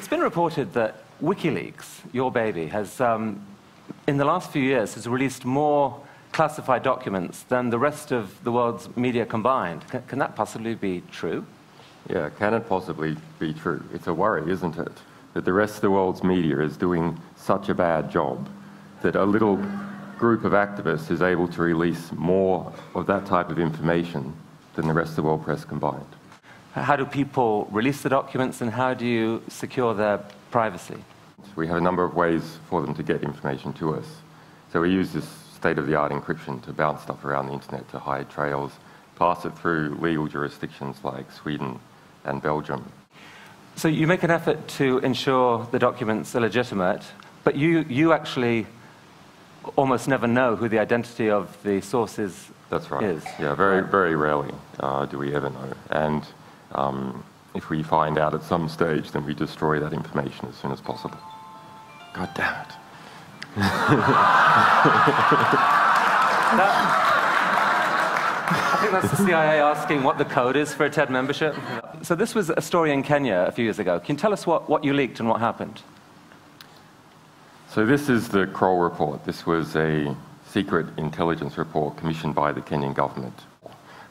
It's been reported that WikiLeaks, your baby, has, in the last few years, has released more classified documents than the rest of the world's media combined. Can that possibly be true? Yeah, can it possibly be true? It's a worry, isn't it? That the rest of the world's media is doing such a bad job that a little group of activists is able to release more of that type of information than the rest of the world press combined. How do people release the documents, and how do you secure their privacy? We have a number of ways for them to get information to us. So we use this state-of-the-art encryption to bounce stuff around the internet to hide trails, pass it through legal jurisdictions like Sweden and Belgium. So you make an effort to ensure the documents are legitimate, but you actually almost never know who the identity of the source is. That's right. Is. Yeah, very rarely do we ever know. And if we find out at some stage, then we destroy that information as soon as possible. God damn it. I think that's the CIA asking what the code is for a TED membership. So this was a story in Kenya a few years ago. Can you tell us what you leaked and what happened? So this is the Kroll report. This was a secret intelligence report commissioned by the Kenyan government.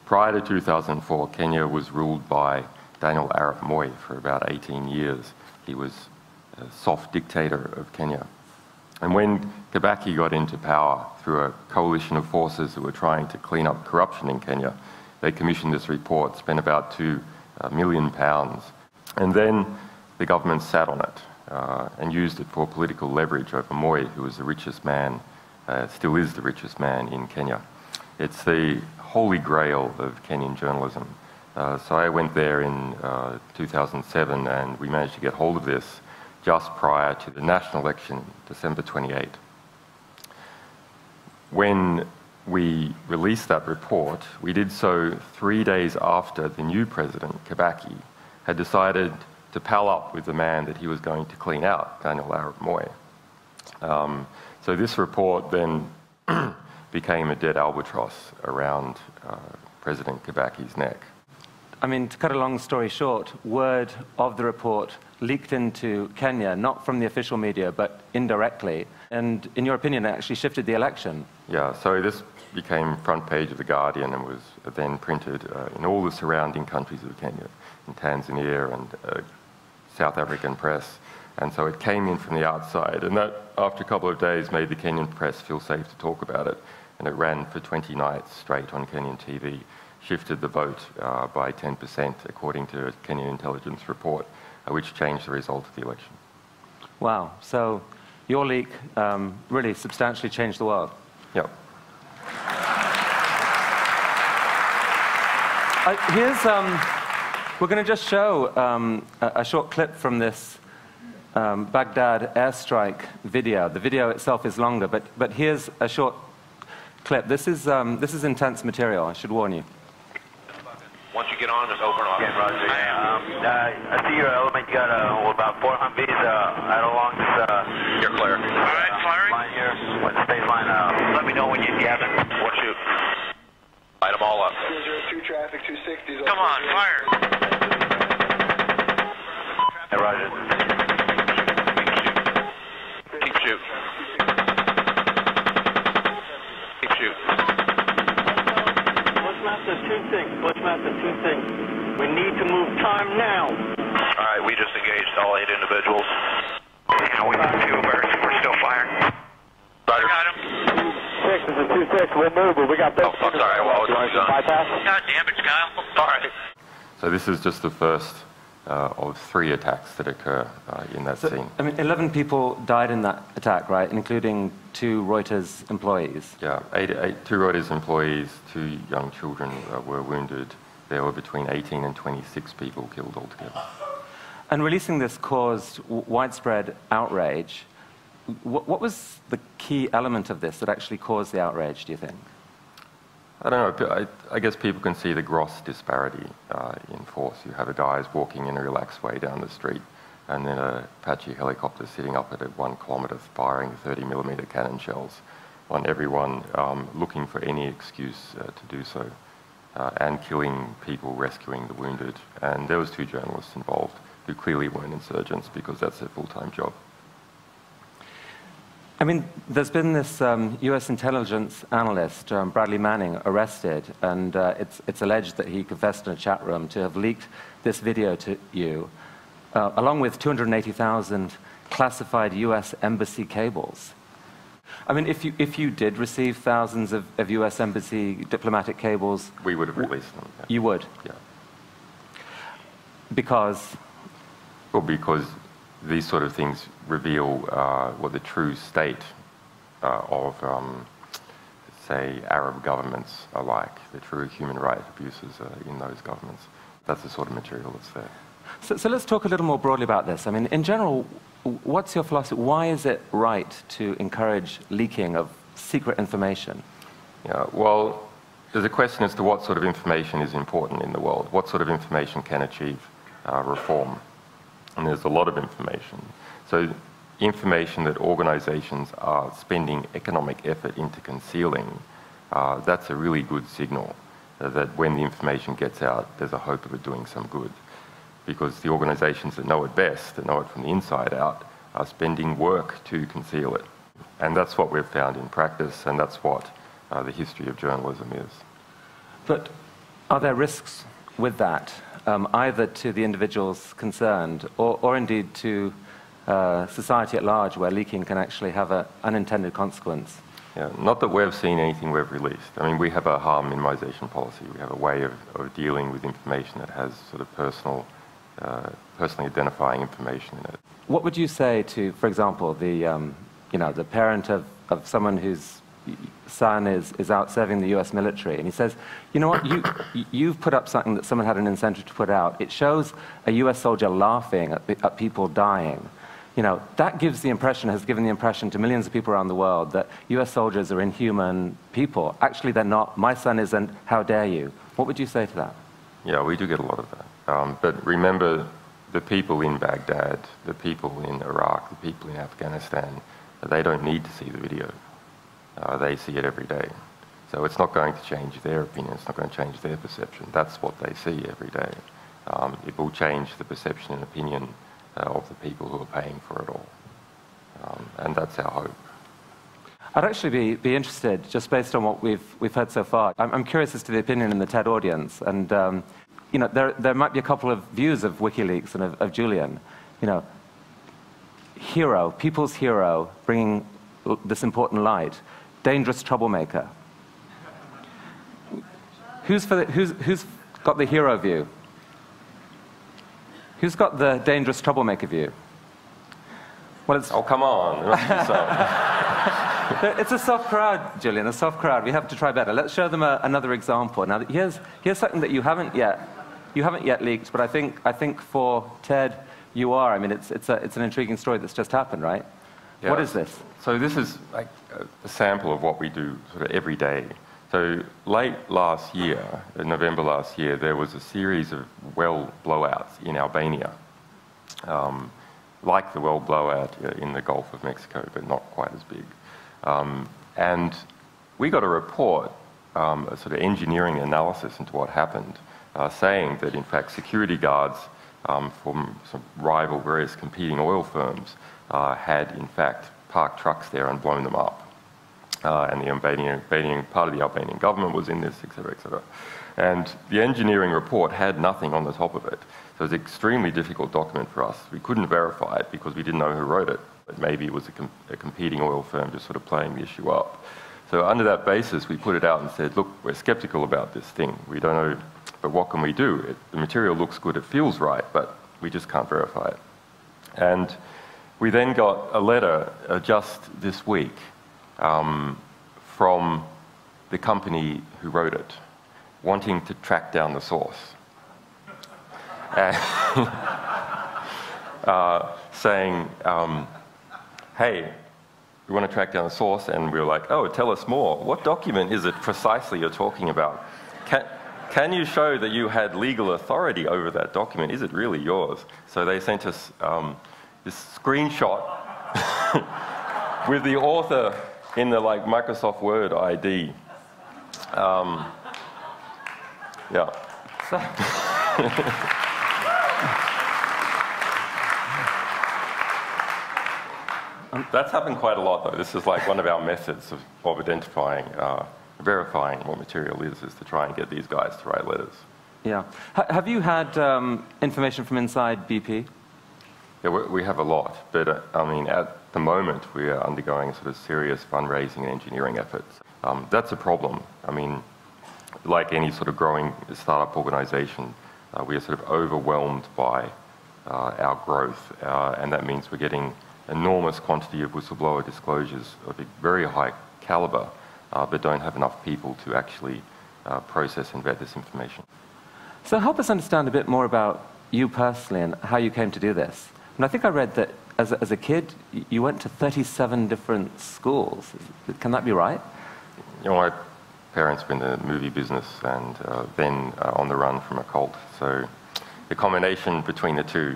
Prior to 2004, Kenya was ruled by Daniel Arap Moi for about 18 years. He was a soft dictator of Kenya. And when Kibaki got into power through a coalition of forces that were trying to clean up corruption in Kenya, they commissioned this report, spent about £2 million. And then the government sat on it and used it for political leverage over Moi, who was the richest man, still is the richest man in Kenya. It's the holy grail of Kenyan journalism. So I went there in 2007, and we managed to get hold of this just prior to the national election, December 28. When we released that report, we did so 3 days after the new president, Kibaki, had decided to pal up with the man that he was going to clean out, Daniel Arap Moi. So this report then became a dead albatross around President Kibaki's neck. I mean, to cut a long story short, word of the report leaked into Kenya, not from the official media, but indirectly. And in your opinion, it actually shifted the election. Yeah, so this became front page of The Guardian and was then printed in all the surrounding countries of Kenya, in Tanzania and South African press. And so it came in from the outside. And that, after a couple of days, made the Kenyan press feel safe to talk about it. And it ran for 20 nights straight on Kenyan TV. Shifted the vote by 10%, according to a Kenyan intelligence report, which changed the result of the election. Wow. So your leak really substantially changed the world. Yep. We're going to just show a short clip from this Baghdad airstrike video. The video itself is longer, but here's a short clip. This is intense material, I should warn you. Once you get on, just open off. Yeah, Roger. I see your element. You got about 4 Humvees right along this. You're clear. All right, firing. Line here. What's the stage line? Let me know when you have it. What shoot? Light them all up. 202 traffic, 260. Come on, fire. Hey, Roger. Keep shooting. Keep shooting. Bushmaster 2-6. We need to move time now. All right, we just engaged all 8 individuals. Yeah, we got 2 birds. We're still firing. Roger. Got him. 6 is a 2-6. We'll move, but we got this. Oh, I'm sorry. Well, it's done. Bypass. God damn it, Kyle. All right. So this is just the first of 3 attacks that occur in that scene. I mean, 11 people died in that attack, right, including 2 Reuters employees. Yeah, 2 Reuters employees, 2 young children were wounded. There were between 18 and 26 people killed altogether. And releasing this caused widespread outrage. What was the key element of this that actually caused the outrage, do you think? I don't know. I guess people can see the gross disparity in force. You have guys walking in a relaxed way down the street, and then a Apache helicopter sitting up at 1 kilometre firing 30mm cannon shells on everyone, looking for any excuse to do so, and killing people, rescuing the wounded. And there was 2 journalists involved. who clearly weren't insurgents because that's their full-time job. I mean, there's been this US intelligence analyst, Bradley Manning, arrested, and it's alleged that he confessed in a chat room to have leaked this video to you, along with 280,000 classified US embassy cables. I mean, if you did receive thousands of US embassy diplomatic cables... We would have released them. Yeah. You would? Yeah. Because? Well, because these sort of things reveal what the true state of, say, Arab governments are like, the true human rights abuses in those governments. That's the sort of material that's there. So let's talk a little more broadly about this. I mean, in general, what's your philosophy? Why is it right to encourage leaking of secret information? Yeah, well, there's a question as to what sort of information is important in the world. What sort of information can achieve reform? And there's a lot of information. So information that organizations are spending economic effort into concealing, that's a really good signal that when the information gets out, there's a hope of it doing some good. Because the organizations that know it best, that know it from the inside out, are spending work to conceal it. And that's what we've found in practice, and that's what the history of journalism is. But are there risks with that, either to the individuals concerned or indeed to society at large, where leaking can actually have an unintended consequence? Yeah, not that we've seen anything we've released. I mean, we have a harm minimization policy. We have a way of dealing with information that has sort of personally identifying information in it. What would you say to, for example, the parent of someone whose son is out serving the US military, and he says, you know what, you've put up something that someone had an incentive to put out. It shows a US soldier laughing at people dying. You know, that gives the impression, has given the impression to millions of people around the world that US soldiers are inhuman people. Actually, they're not. My son isn't. How dare you? What would you say to that? Yeah, we do get a lot of that. But remember, the people in Baghdad, the people in Iraq, the people in Afghanistan, they don't need to see the video. They see it every day. So it's not going to change their opinion. It's not going to change their perception. That's what they see every day. It will change the perception and opinion of the people who are paying for it all. And that's our hope. I'd actually be interested, just based on what we've heard so far. I'm curious as to the opinion in the TED audience. And you know, there might be a couple of views of WikiLeaks and of Julian. You know, hero, people's hero, bringing this important light. Dangerous troublemaker. Who's got the hero view? Who's got the dangerous troublemaker view? Well, it's... Oh, come on. It must be so. It's a soft crowd, Julian, a soft crowd. We have to try better. Let's show them another example. Now, here's something that you haven't yet leaked, but I think for TED, you are. I mean, it's an intriguing story that's just happened, right? Yeah. What is this? So this is like a sample of what we do sort of every day. So late last year, in November last year, there was a series of well blowouts in Albania, like the well blowout in the Gulf of Mexico, but not quite as big. And we got a report, a sort of engineering analysis into what happened, saying that in fact security guards from some rival various competing oil firms had in fact parked trucks there and blown them up. And the Albanian part of the Albanian government was in this, etc., etc. And the engineering report had nothing on the top of it. So it was an extremely difficult document for us. We couldn't verify it because we didn't know who wrote it. But maybe it was a competing oil firm just sort of playing the issue up. So under that basis, we put it out and said, look, we're skeptical about this thing. We don't know, but what can we do? The material looks good, it feels right, but we just can't verify it. And we then got a letter just this week from the company who wrote it, wanting to track down the source. Saying, hey, we want to track down the source, and we were like, oh, tell us more. What document is it precisely you're talking about? Can you show that you had legal authority over that document? Is it really yours? So they sent us this screenshot with the author in the like Microsoft Word ID. Yeah. That's happened quite a lot, though. This is like one of our methods of identifying, verifying what material is to try and get these guys to write letters. Yeah. Have you had information from inside BP? Yeah, we have a lot, but I mean, at the moment, we are undergoing sort of serious fundraising and engineering efforts. That's a problem. I mean, like any sort of growing startup organization, we are sort of overwhelmed by our growth, and that means we're getting enormous quantity of whistleblower disclosures of a very high caliber, but don't have enough people to actually process and vet this information. So help us understand a bit more about you personally and how you came to do this. And I think I read that as a kid, you went to 37 different schools. Can that be right? You know, my parents were in the movie business and then on the run from a cult. So the combination between the two.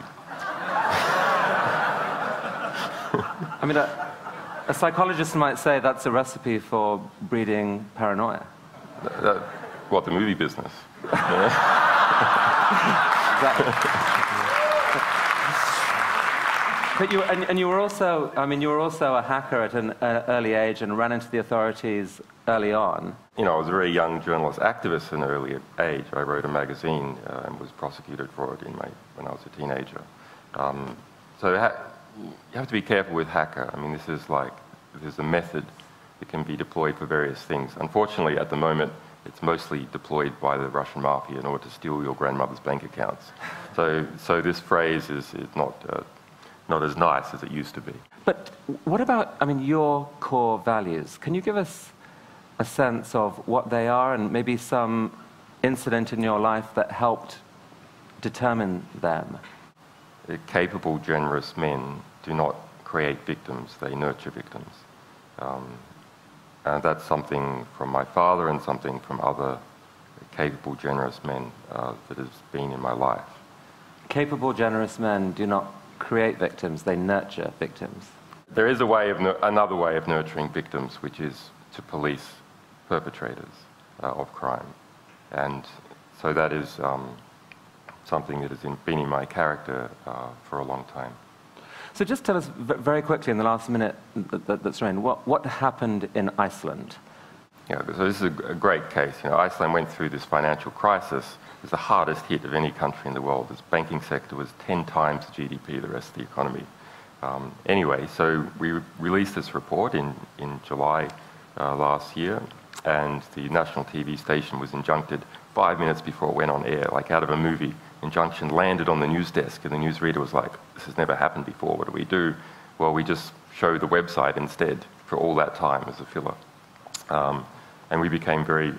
I mean, a psychologist might say that's a recipe for breeding paranoia. What, the movie business? Exactly. But you were also, I mean, you were also a hacker at an early age and ran into the authorities early on. You know, I was a very young journalist activist at an early age. I wrote a magazine and was prosecuted for it when I was a teenager. So you have to be careful with hacker. I mean, there's a method that can be deployed for various things. Unfortunately, at the moment, it's mostly deployed by the Russian mafia in order to steal your grandmother's bank accounts. So this phrase is not as nice as it used to be. But what about, I mean, your core values? Can you give us a sense of what they are and maybe some incident in your life that helped determine them? Capable, generous men do not create victims, they nurture victims. And that's something from my father and something from other capable, generous men that has been in my life. Capable, generous men do not create victims, they nurture victims. There is another way of nurturing victims, which is to police perpetrators of crime. And so that is something that has been in my character for a long time. So just tell us very quickly in the last minute that's remaining, what happened in Iceland? Yeah, so this is a great case. You know, Iceland went through this financial crisis. It was the hardest hit of any country in the world. Its banking sector was 10 times the GDP of the rest of the economy. Anyway, so we released this report in July last year, and the national TV station was injuncted 5 minutes before it went on air, like out of a movie. Injunction landed on the news desk, and the newsreader was like, this has never happened before, what do we do? Well, we just show the website instead for all that time as a filler. And we became very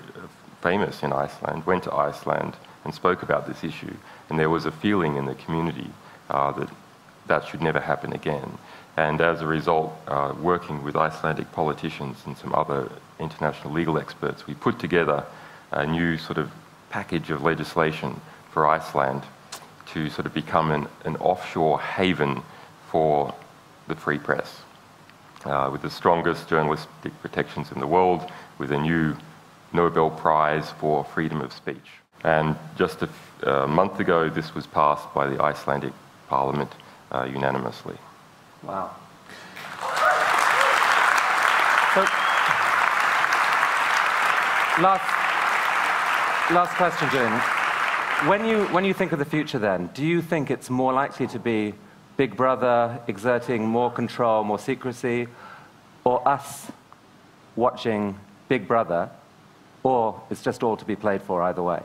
famous in Iceland, went to Iceland and spoke about this issue. And there was a feeling in the community that should never happen again. And as a result, working with Icelandic politicians and some other international legal experts, we put together a new sort of package of legislation for Iceland to sort of become an offshore haven for the free press, with the strongest journalistic protections in the world, with a new Nobel Prize for freedom of speech. And just a month ago, this was passed by the Icelandic parliament unanimously. Wow. So, last question, Julian. When you think of the future then, do you think it's more likely to be Big Brother exerting more control, more secrecy, or us watching Big Brother, or it's just all to be played for either way?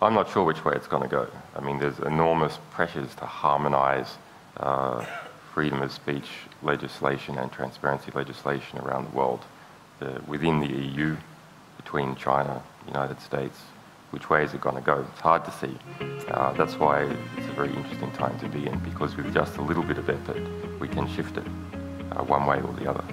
I'm not sure which way it's going to go. I mean, there's enormous pressures to harmonize freedom of speech legislation and transparency legislation around the world, within the EU, between China, the United States. Which way is it going to go? It's hard to see. That's why it's a very interesting time to be in, because with just a little bit of effort, we can shift it one way or the other.